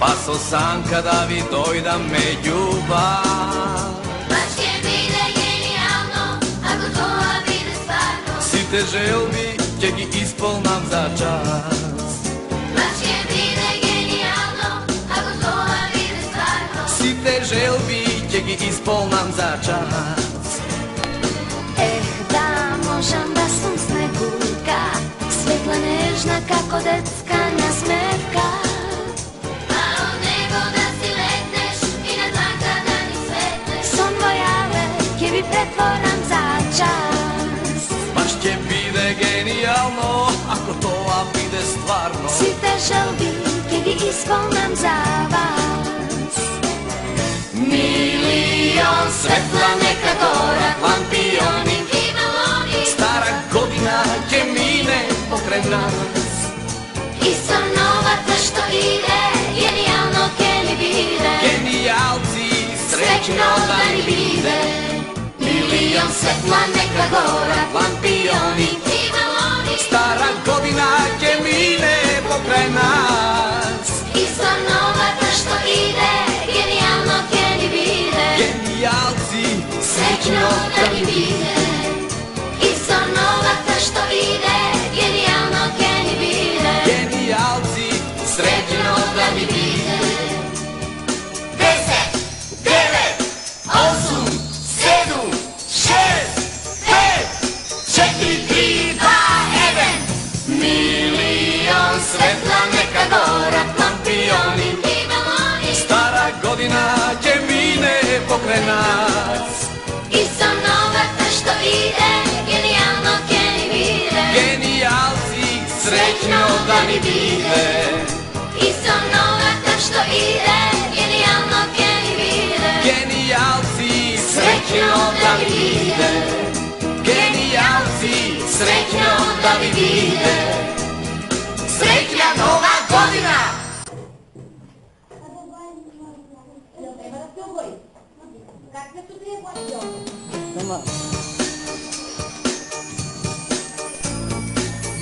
paso sam kada vi dojda me ljubav. Baš će bide genijalno, ako to bide stvarno. Si te želbi, će gi ispolnam za čas. Baš će bide genijalno, ako to bide stvarno. Si te želbi, će gi ispolnam za čas. Da možem da sam snegurka, svetla nežna kako decka nasmetka. Malo nego da si letneš i na dan kada ni svetneš. Son vojale, kje bi pretvoram za čas. Baš će bide genijalno, ako to bide stvarno. Si te želbi, kje gi ispolnam za vas. Milion svetla neka gora, lampioni, stara godina će mine pokraj nas. I sa novaca što ide, genijalno keni bide. Genijalci srećno da ni bide. Milion svetla neka gora, lampioni, stara godina će mine pokraj nas. I sa novaca što ide, genijalno keni bide. Genijalci Srećno da ni bide. I sa novaca što ide, genijalno keni bide. Genijalci srećno da mi bide. 10, 9, 8, 7, 6, 5, 4, 3, 2, 1. Milion svetla neka gora, lampioni, stara godina će mine pokraj nas. I sa novaca što ide, genijalno keni bide. Genijalci srećno da mi bide. I sa novaca što ide, genijalno keni bide. Genijalci srećno da mi bide. Genijalci srećno da mi bide. Srećna nova godina!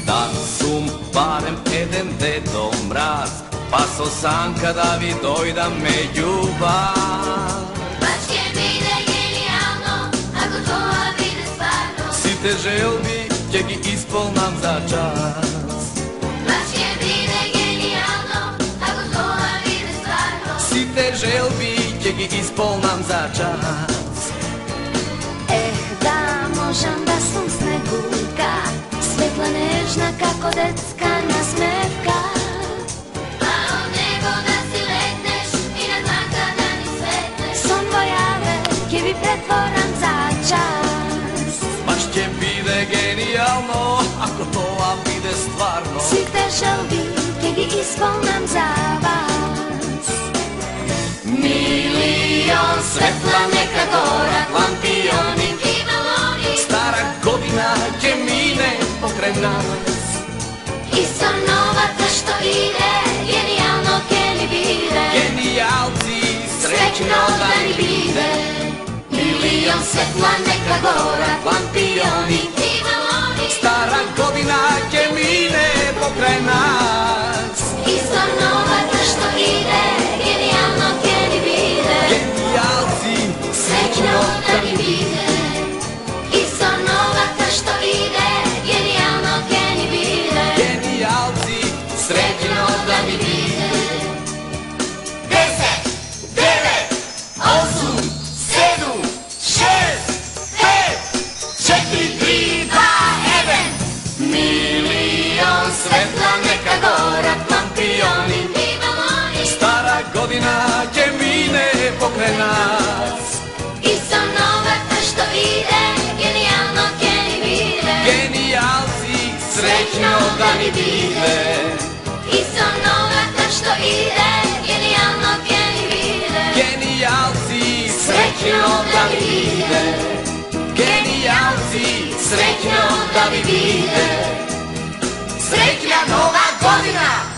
Da sum barem eden dedo mraz, paso sam kada vi dojda me ljubav. Baš će bide genijalno, ako to bide stvarno. Si te želbi, će gi ispolnam za čas. Baš će bide genijalno, ako to bide stvarno. Si te želbi, će gi ispolnam za čas. Da možem da sam snegurka, svetla nežna kako decka nasmetka. Malo nego da si letneš i na dan kada ni svetneš. Son vojale, kje bi pretvoram za čas. Baš će bide genijalno, ako to bide stvarno. Si te želbi, kje gi ispolnam za vas. Milion svetla neka gora, lampioni, stara godina će mine pokraj nas. I sa novaca što ide, genijalno keni bide. Genijalci srećno da mi bide. Milion svetla neka gora, lampioni, stara godina će mine pokraj nas. I sa novaca što ide, genijalno keni bide. Genijalci Srećno da mi bide. I sa novaca što ide, genijalno keni bide. Genijalci srećno da mi bide. 10, 9, 8, 7, 6, 5, 4, 3, 2, 1. Milion svetla neka gora, lampioni, stara godina će mine pokraj nas. I sa novaca što ide, genijalno keni bide. Genijalci srećno da mi bide. I sa novaca što ide, genijalno keni bide. Genijalci srećno da mi bide. Genijalci srećno da mi bide. Srećna nova godina!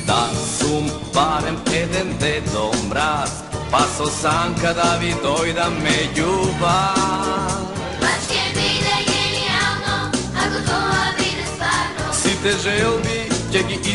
Da sum barem eden dedo mraz, pa so sam kada vi dojda me ljubav. Baš će bide genijalno, ako to vide stvarno. Si te želbi, će gi